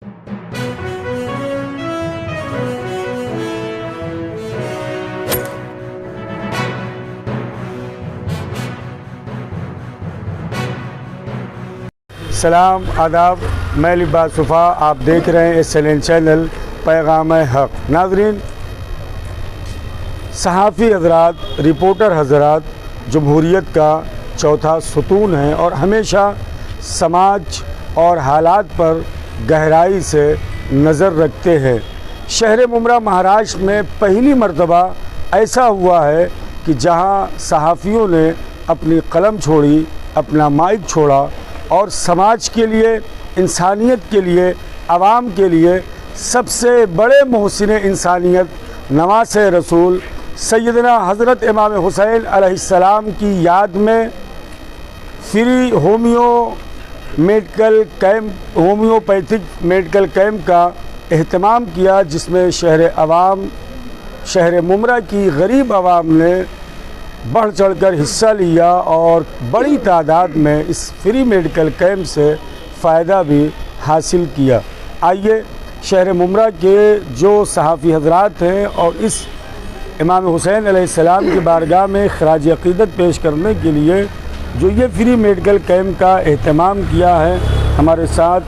सलाम आदाब, मैं लिबास वफ़ा, आप देख रहे हैं SLN चैनल पैगाम-ए-हक़। नाज़रीन, सहाफ़ी हज़रात, रिपोर्टर हज़रात जमहूरियत का चौथा सुतून है और हमेशा समाज और हालात पर गहराई से नज़र रखते हैं। शहर मुमरा महाराष्ट्र में पहली मर्तबा ऐसा हुआ है कि जहां सहाफ़ियों ने अपनी कलम छोड़ी, अपना माइक छोड़ा और समाज के लिए, इंसानियत के लिए, आवाम के लिए सबसे बड़े मोहसिन इंसानियत नवासे रसूल सैयदना हज़रत इमाम हुसैन अलैहिस्सलाम की याद में फ्री होम्योपैथिक मेडिकल कैंप का एहतमाम किया, जिसमें शहर मुमरा की गरीब आवाम ने बढ़ चढ़कर हिस्सा लिया और बड़ी तादाद में इस फ्री मेडिकल कैंप से फ़ायदा भी हासिल किया। आइए शहर मुमरा के जो सहाफ़ी हज़रात हैं और इस इमाम हुसैन अलैहिस्सलाम की बारगाह में ख़राज अक़ीदत पेश करने के लिए जो ये फ्री मेडिकल कैंप का एहतमाम किया है, हमारे साथ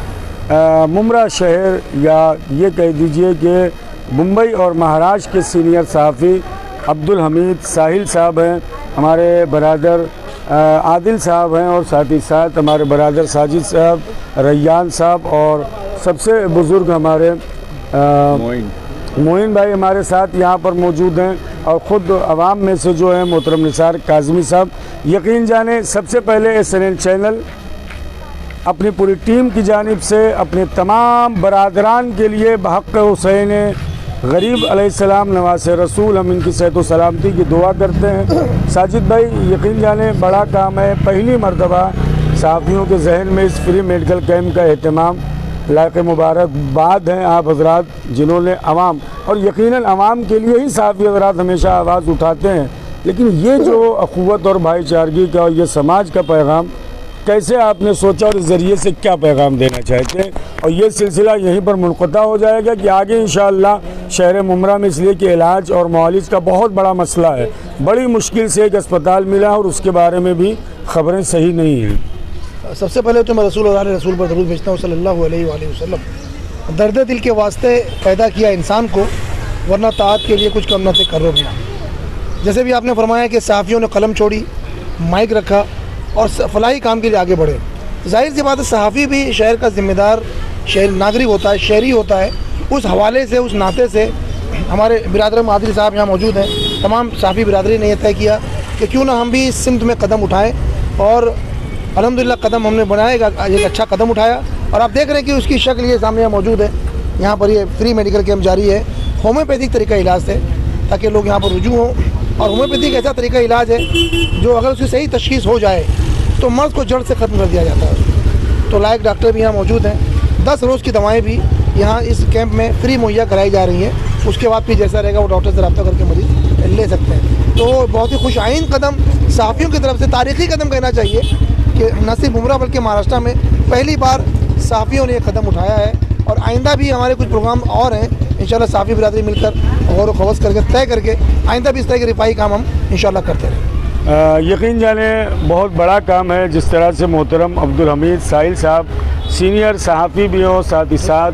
मुमरा शहर या ये कह दीजिए कि मुंबई और महाराष्ट्र के सीनियर सहाफ़ी अब्दुल हमीद साहिल साहब हैं, हमारे बरादर आदिल साहब हैं और साथ ही साथ हमारे बरादर साजिद साहब, रैयान साहब और सबसे बुज़ुर्ग हमारे मोइन भाई हमारे साथ यहाँ पर मौजूद हैं और ख़ुद आवाम में से जो है मोहतरम निसार काज़मी साहब। यकीन जाने सबसे पहले SLN चैनल अपनी पूरी टीम की जानिब से अपने तमाम बरादरान के लिए बहक़ हुसैन गरीब अलैहिस्सलाम नवासे रसूल हम इनकी सेहत व सलामती की दुआ करते हैं। साजिद भाई, यकीन जाने बड़ा काम है, पहली मर्तबा सहाफ़ियों के जहन में इस फ्री मेडिकल कैंप का एहतमाम, लायक़ मुबारकबाद हैं आप हज़रात जिन्होंने आवाम और यकीनन आवाम के लिए ही सहाफ़ी हज़रात हमेशा आवाज़ उठाते हैं। लेकिन ये जो अख़ुव्वत और भाईचारगी का और ये समाज का पैगाम कैसे आपने सोचा और इस ज़रिए से क्या पैगाम देना चाहते हैं? और ये सिलसिला यहीं पर मुनक़ता हो जाएगा कि आगे इंशाअल्लाह शहर मुमरा में, इसलिए कि इलाज और मुआलिज का बहुत बड़ा मसला है, बड़ी मुश्किल से एक अस्पताल मिला और उसके बारे में भी ख़बरें सही नहीं हैं। सबसे पहले तो मैं रसूल पर दरूद भेजता हूँ सल्लल्लाहु अलैहि वसल्लम। दर्द दिल के वास्ते पैदा किया इंसान को, वरना ताअत के लिए कुछ कम न थे करो बिना। जैसे भी आपने फरमाया कि सहाफ़ियों ने कलम छोड़ी, माइक रखा और फलाही काम के लिए आगे बढ़े। जाहिर सी बात है, सहाफ़ी भी शहर का ज़िम्मेदार शहर नागरिक होता है, शहरी होता है। उस हवाले से, उस नाते से हमारे बिरादर आदिल साहब यहाँ मौजूद हैं, तमाम सहाफ़ी बिरादरी ने यह तय किया कि क्यों ना हम भी इस सिमत में कदम उठाएँ और अल्हम्दुलिल्लाह कदम हमने बनाएगा, एक अच्छा कदम उठाया और आप देख रहे हैं कि उसकी शक्ल ये सामने मौजूद है। यहाँ पर ये फ्री मेडिकल कैंप जारी है होम्योपैथिक तरीका इलाज से, ताकि लोग यहाँ पर रुजू हों। और होम्योपैथिक ऐसा तरीका इलाज है जो अगर उसकी सही तशख़ीस हो जाए तो मर्ज़ को जड़ से ख़त्म कर दिया जाता है। तो लायक डॉक्टर भी यहाँ मौजूद हैं। 10 रोज़ की दवाएँ भी यहाँ इस कैंप में फ्री मुहैया कराई जा रही हैं। उसके बाद फिर जैसा रहेगा वो डॉक्टर से रब्ता करके मरीज़ ले सकते हैं। तो बहुत ही खुश आइन कदम सहाफ़ियों की तरफ से, तारीख़ी कदम कहना चाहिए कि न सिर्फ मुमरा बल्कि महाराष्ट्र में पहली बार सहाफ़ियों ने कदम उठाया है। और आइंदा भी हमारे कुछ प्रोग्राम और हैं, इंशाल्लाह सहाफ़ी बिरादरी मिलकर गौर व खवस करके तय करके आइंदा भी इस तरह के रिफाई काम हम इंशाल्लाह करते रहें। यकीन जाने बहुत बड़ा काम है। जिस तरह से मोहतरम अब्दुल हमीद साहिल साहब सीनियर सहाफ़ी भी हों, साथ ही साथ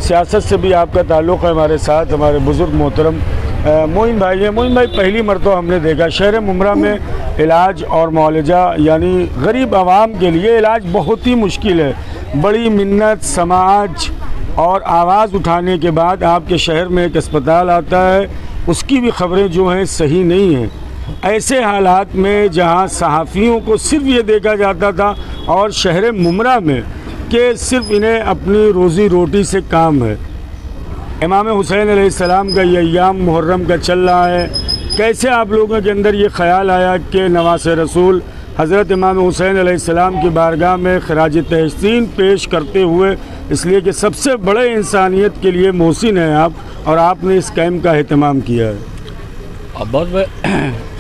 सियासत से भी आपका ताल्लुक़ है हमारे साथ, हमारे बुज़ुर्ग मोहतरम मोइन भाई है। मोइन भाई, पहली मरतबा हमने देखा शहर मुमरा में इलाज और मुआलजा, यानी गरीब आवाम के लिए इलाज बहुत ही मुश्किल है। बड़ी मिन्नत, समाज और आवाज़ उठाने के बाद आपके शहर में एक अस्पताल आता है, उसकी भी ख़बरें जो हैं सही नहीं हैं। ऐसे हालात में जहां सहाफ़ियों को सिर्फ ये देखा जाता था और शहर मुमरा में कि सिर्फ इन्हें अपनी रोज़ी रोटी से काम है। इमाम हुसैन अलैहिस्सलाम का ये अय्याम मुहर्रम का चल रहा है, कैसे आप लोगों के अंदर ये ख़याल आया कि नवासे रसूल हज़रत इमाम हुसैन अलैहिस्सलाम की बारगाह में ख़राज तहसीन पेश करते हुए, इसलिए कि सबसे बड़े इंसानियत के लिए मोहसिन हैं आप, और आपने इस कैंप का एहतमाम किया है? बहुत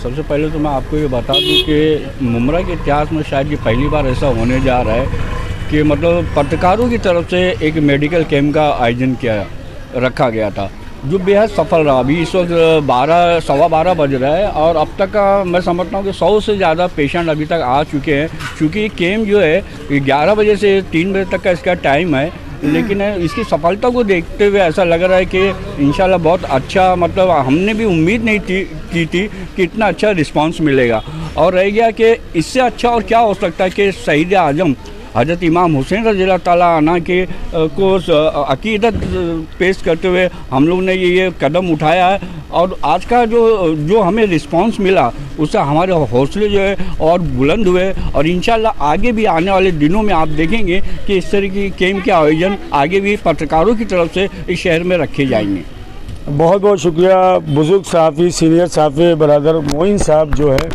सबसे पहले तो मैं आपको ये बता दूं कि मुमरा के इतिहास में शायद ये पहली बार ऐसा होने जा रहा है कि मतलब पत्रकारों की तरफ से एक मेडिकल कैंप का आयोजन रखा गया था, जो बेहद सफल रहा। अभी इस वक्त 12 बज रहा है और अब तक का मैं समझता हूँ कि 100 से ज़्यादा पेशेंट अभी तक आ चुके हैं। क्योंकि ये कैंप जो है 11 बजे से 3 बजे तक का इसका टाइम है, लेकिन इसकी सफलता को देखते हुए ऐसा लग रहा है कि इंशाल्लाह बहुत अच्छा, मतलब हमने भी उम्मीद नहीं की थी कि इतना अच्छा रिस्पांस मिलेगा। और रह गया कि इससे अच्छा और क्या हो सकता है कि शहीद आजम हज़रत इमाम हुसैन रज़ियल्लाहु ताला अन्हु के को अक़ीदत पेश करते हुए हम लोग ने ये कदम उठाया है। और आज का जो हमें रिस्पांस मिला उससे हमारे हौसले जो है और बुलंद हुए। और इंशाल्लाह आगे भी आने वाले दिनों में आप देखेंगे कि इस तरह की कैंप के आयोजन आगे भी पत्रकारों की तरफ से इस शहर में रखे जाएंगे। बहुत बहुत शुक्रिया। बुज़ुर्ग सहाफ़ी, सीनियर सहाफ़ी बरदर मोइन साहब जो है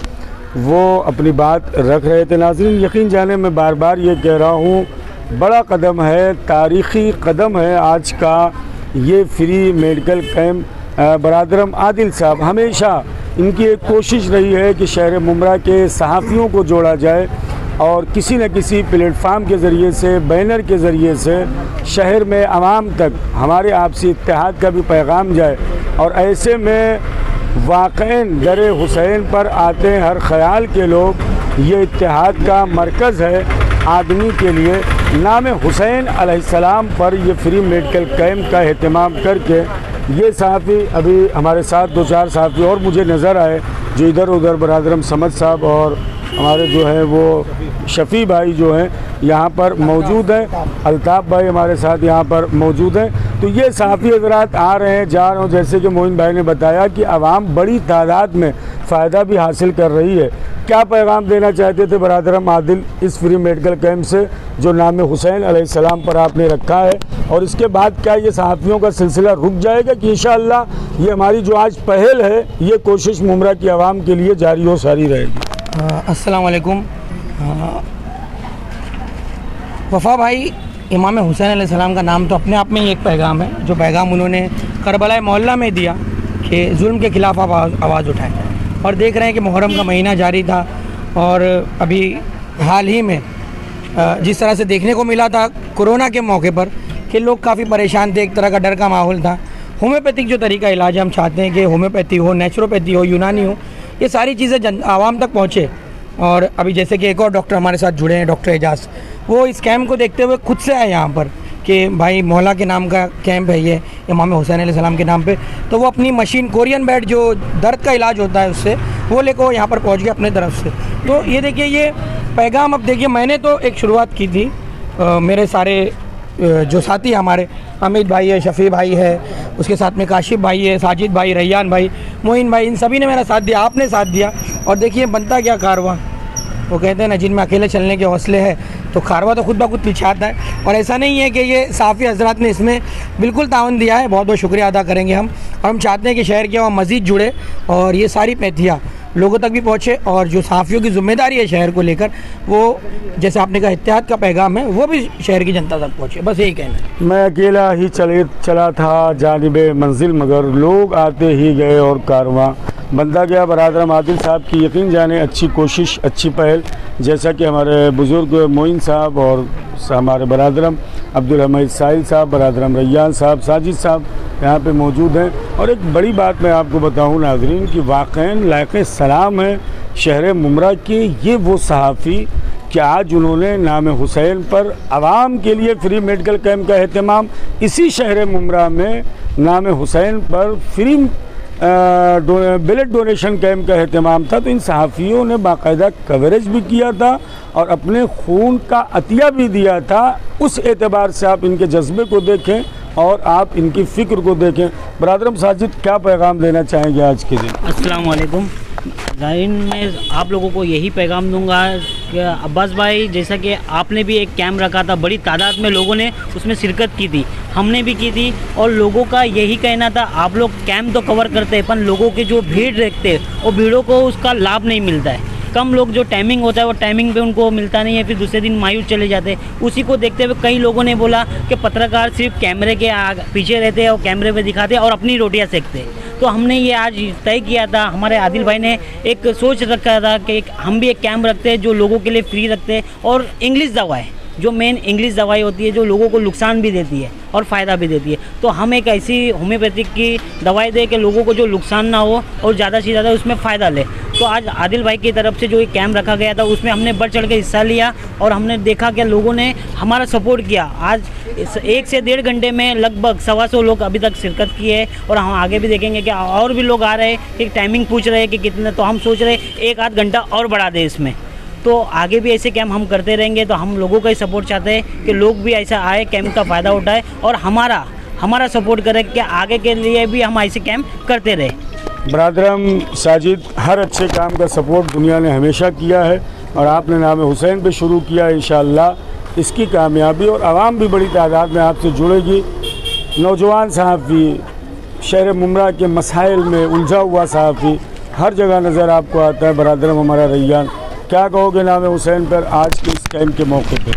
वो अपनी बात रख रहे थे। नाज़रीन, यकीन जाने मैं बार बार ये कह रहा हूँ, बड़ा कदम है, तारीख़ी कदम है आज का ये फ्री मेडिकल कैंप। बरादरम आदिल साहब, हमेशा इनकी एक कोशिश रही है कि शहर मुमरा के सहाफ़ियों को जोड़ा जाए और किसी न किसी प्लेटफार्म के ज़रिए से, बैनर के ज़रिए से शहर में आवाम तक हमारे आपसी इत्तेहाद का भी पैगाम जाए। और ऐसे में वाक़ईन दर हुसैन पर आते हैं हर ख़याल के लोग, ये इत्तेहाद का मरकज़ है आदमी के लिए। नाम हुसैन अलैहिस्सलाम पर ये फ्री मेडिकल कैंप का एहतमाम करके ये सहाफ़ी, अभी हमारे साथ 2-4 सहाफ़ी और मुझे नज़र आए जो इधर उधर, बरादरम समद साहब और हमारे जो है वो शफ़ी भाई जो हैं यहाँ पर मौजूद हैं, अल्ताफ़ भाई हमारे साथ यहाँ पर मौजूद हैं। तो ये सहाफ़ी हज़रात आ रहे हैं, जा रहे हैं। जैसे कि मोइन भाई ने बताया कि आवाम बड़ी तादाद में फ़ायदा भी हासिल कर रही है। क्या पैगाम देना चाहते थे बरादरम आदिल इस फ्री मेडिकल कैंप से जो नाम हुसैन अलैहिस्सलाम पर आपने रखा है? और इसके बाद क्या ये सहाफ़ियों का सिलसिला रुक जाएगा कि इंशाअल्लाह ये हमारी जो आज पहल है ये कोशिश मुमरा की आवाम के लिए जारी हो सारी रहेगी? अस्सलाम वालेकुम। वफ़ा भाई, इमाम हुसैन अलैहिस्सलाम का नाम तो अपने आप में ही एक पैगाम है, जो पैगाम उन्होंने करबला मोहल्ला में दिया कि जुल्म के ख़िलाफ़ आवाज़ उठाएं। और देख रहे हैं कि मुहर्रम का महीना जारी था और अभी हाल ही में जिस तरह से देखने को मिला था कोरोना के मौके पर कि लोग काफ़ी परेशान थे, एक तरह का डर का माहौल था। होम्योपैथिक जो तरीका इलाज है, हम चाहते हैं कि होम्योपैथी हो, नेचुरोपैथी हो, यूनानी हो, ये सारी चीज़ें आवाम तक पहुँचे। और अभी जैसे कि एक और डॉक्टर हमारे साथ जुड़े हैं, डॉक्टर एजाज़, वो इस कैंप को देखते हुए खुद से आए यहाँ पर कि भाई मोहल्ला के नाम का कैंप है ये, इमाम हुसैन अलैहिस्सलाम के नाम पे। तो वो अपनी मशीन, कोरियन बेड जो दर्द का इलाज होता है उससे, वो लेकर वो यहाँ पर पहुँच गए अपने तरफ से। तो ये देखिए ये पैगाम, अब देखिए मैंने तो एक शुरुआत की थी, मेरे सारे जो साथी हमारे, अमित भाई है, शफ़ी भाई है, उसके साथ में काशिफ भाई है, साजिद भाई, रैयान भाई, मोइन भाई, इन सभी ने मेरा साथ दिया, आपने साथ दिया। और देखिए बनता क्या कारवां, वो कहते हैं ना जिनमें अकेले चलने के हौसले हैं, तो कारवां तो खुद ब खुद पीछे आता है। और ऐसा नहीं है कि ये सहाफ़ी हज़रात ने इसमें बिल्कुल ताउन दिया है, बहुत बहुत शुक्रिया अदा करेंगे हम। और हम चाहते हैं कि शहर के वहाँ मज़ीद जुड़े और ये सारी पैथियाँ लोगों तक भी पहुँचे। और जो सहाफ़ियों की ज़िम्मेदारी है शहर को लेकर, वो जैसे आपने कहा इत्तेहाद का पैगाम है, वो भी शहर की जनता तक पहुँचे, बस यही कहना है। मैं अकेला ही चला था जानिबे मंजिल, मगर लोग आते ही गए और कारवां बनता गया। बरादरम आदिल साहब की यकीन जाने अच्छी कोशिश, अच्छी पहल, जैसा कि हमारे बुज़ुर्ग मोइन साहब और हमारे बरादरम अब्दुल हमीद साहिल साहब, बरादरम रैयान साहब, साजिद साहब यहाँ पे मौजूद हैं। और एक बड़ी बात मैं आपको बताऊँ नाज़रीन कि वाक़ईन लायक़ सलाम है शहर मुमरा के ये वो सहाफ़ी कि आज उन्होंने नाम हुसैन पर आवाम के लिए फ्री मेडिकल कैंप का एहतमाम, इसी शहर मुमरा में नाम हुसैन पर फ्री ब्लड डोनेशन कैंप का एहतमाम था। तो इन सहाफ़ियों ने बाकायदा कवरेज भी किया था और अपने खून का अतिया भी दिया था। उस एतबार से आप इनके जज्बे को देखें और आप इनकी फ़िक्र को देखें। बरादरम साजिद, क्या पैगाम देना चाहेंगे आज के दिन? अस्सलाम वालेकुम। ज़ाहिर मैं आप लोगों को यही पैगाम दूंगा कि अब्बास भाई, जैसा कि आपने भी एक कैंप रखा था, बड़ी तादाद में लोगों ने उसमें शिरकत की थी, हमने भी की थी। और लोगों का यही कहना था, आप लोग कैंप तो कवर करते हैं पर लोगों की जो भीड़ देखते हैं वो भीड़ों को उसका लाभ नहीं मिलता है। कम लोग, जो टाइमिंग होता है वो टाइमिंग पे उनको मिलता नहीं है, फिर दूसरे दिन मायूस चले जाते हैं। उसी को देखते हुए कई लोगों ने बोला कि पत्रकार सिर्फ कैमरे के पीछे रहते हैं और कैमरे पे दिखाते हैं और अपनी रोटियां सेकते हैं। तो हमने ये आज तय किया था, हमारे आदिल भाई ने एक सोच रखा था कि हम भी एक कैंप रखते हैं जो लोगों के लिए फ्री रखते हैं और इंग्लिश दवा है, जो मेन इंग्लिश दवाई होती है जो लोगों को नुकसान भी देती है और फ़ायदा भी देती है, तो हम एक ऐसी होम्योपैथिक की दवाई दे के लोगों को जो नुकसान ना हो और ज़्यादा से ज़्यादा उसमें फ़ायदा ले। तो आज आदिल भाई की तरफ से जो एक कैंप रखा गया था उसमें हमने बढ़ चढ़ के हिस्सा लिया और हमने देखा कि लोगों ने हमारा सपोर्ट किया। आज 1 से 1.5 घंटे में लगभग 125 लोग अभी तक शिरकत किए और हम आगे भी देखेंगे कि और भी लोग आ रहे हैं कि टाइमिंग पूछ रहे हैं कि कितने, तो हम सोच रहे हैं 1 आध घंटा और बढ़ा दें इसमें। तो आगे भी ऐसे कैंप हम करते रहेंगे। तो हम लोगों का ही सपोर्ट चाहते हैं कि लोग भी ऐसा आए, कैंप का फ़ायदा उठाए और हमारा सपोर्ट करें कि आगे के लिए भी हम ऐसे कैंप करते रहे। बरादरम साजिद, हर अच्छे काम का सपोर्ट दुनिया ने हमेशा किया है और आपने नाम हुसैन पे शुरू किया। इंशाअल्लाह इसकी कामयाबी और आवाम भी बड़ी तादाद में आपसे जुड़ेगी। नौजवान सहाफ़ी, शहर मुमरा के मसाइल में उलझा हुआ सहाफ़ी हर जगह नज़र आपको आता है। बरादरम हमारा रैयान, क्या कहोगे नाम हुसैन पर आज के इस कैंप के मौके पर?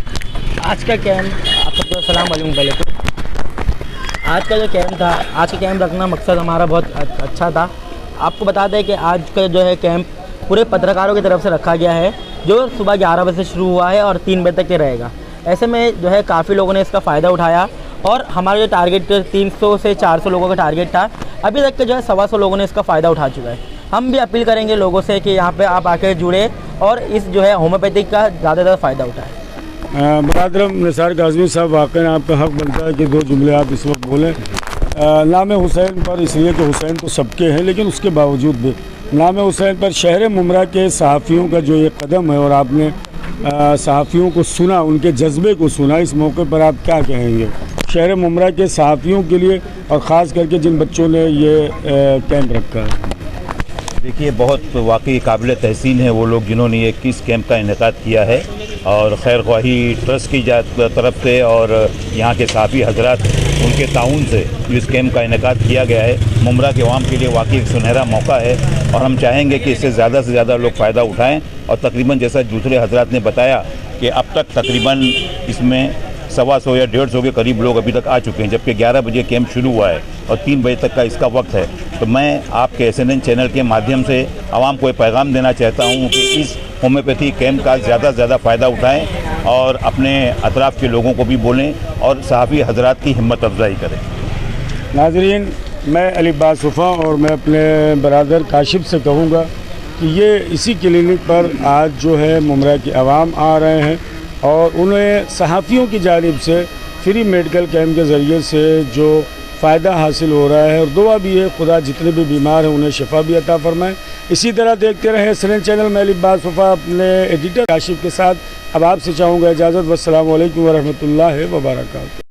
आज का कैंप, आप सबको सलाम वालेकुम। पहले तो आज का जो कैंप था, आज का कैंप रखना मकसद हमारा बहुत अच्छा था। आपको बता दें कि आज का जो है कैंप पूरे पत्रकारों की तरफ से रखा गया है, जो सुबह 11 बजे से शुरू हुआ है और 3 बजे तक के रहेगा। ऐसे में जो है काफ़ी लोगों ने इसका फ़ायदा उठाया और हमारा जो टारगेट 300 से 400 लोगों का टारगेट था, अभी तक के जो है 125 लोगों ने इसका फ़ायदा उठा चुका है। हम भी अपील करेंगे लोगों से कि यहाँ पे आप आके जुड़े और इस जो है होम्योपैथिक का ज़्यादा फ़ायदा उठाएं। बरादरम निसार काज़मी साहब, वाकई आपका हक़ बनता है कि 2 जुमले आप इस वक्त बोलें। नाम हुसैन पर इसलिए कि हुसैन तो सबके हैं, लेकिन उसके बावजूद भी नाम हुसैन पर शहर मुमरा के सहाफ़ियों का जो ये कदम है और आपने सहाफ़ियों को सुना, उनके जज्बे को सुना, इस मौके पर आप क्या कहेंगे शहर मुमरा के सहाफ़ियों के लिए और ख़ास करके जिन बच्चों ने ये कैंप रखा है? देखिए, बहुत वाकई काबिल तहसीन है वो लोग जिन्होंने ये 21 कैंप का इनेकाद किया है और खैर ख्वाही ट्रस्ट की तरफ से और यहाँ के सहाफ़ी हजरात उनके ताउन से इस कैंप का इनेकाद किया गया है। मुमरा के अवाम के लिए वाकई एक सुनहरा मौका है और हम चाहेंगे कि इससे ज़्यादा से ज़्यादा लोग फ़ायदा उठाएँ। और तकरीबन जैसा दूसरे हजरात ने बताया कि अब तक तकरीबन इसमें 125 या 150 के करीब लोग अभी तक आ चुके हैं, जबकि 11 बजे कैंप शुरू हुआ है और 3 बजे तक का इसका वक्त है। तो मैं आपके SNN चैनल के माध्यम से आवाम को एक पैगाम देना चाहता हूँ कि इस होम्योपैथी कैंप का ज़्यादा से ज़्यादा फ़ायदा उठाएं और अपने अतराफ़ के लोगों को भी बोलें और सहाफ़ी हजरात की हिम्मत अफजाई करें। नाज़रीन, मैं अली बासुफ़ा और मैं अपने बरादर काशिफ से कहूँगा कि ये इसी क्लिनिक पर आज जो है मुमरा के अवाम आ रहे हैं और उन्हें सहाफ़ियों की जानिब से फ्री मेडिकल कैंप के ज़रिए से जो फ़ायदा हासिल हो रहा है और दुआ भी है खुदा जितने भी बीमार हैं उन्हें शिफा भी अता फरमाए। इसी तरह देखते रहें SNN चैनल में। अली बासुफ़ा अपने एडिटर काशिफ के साथ अब आपसे चाहूँगा इजाज़त। वस्सलामु अलैकुम वरहमतुल्लाहि वबरकातुहू।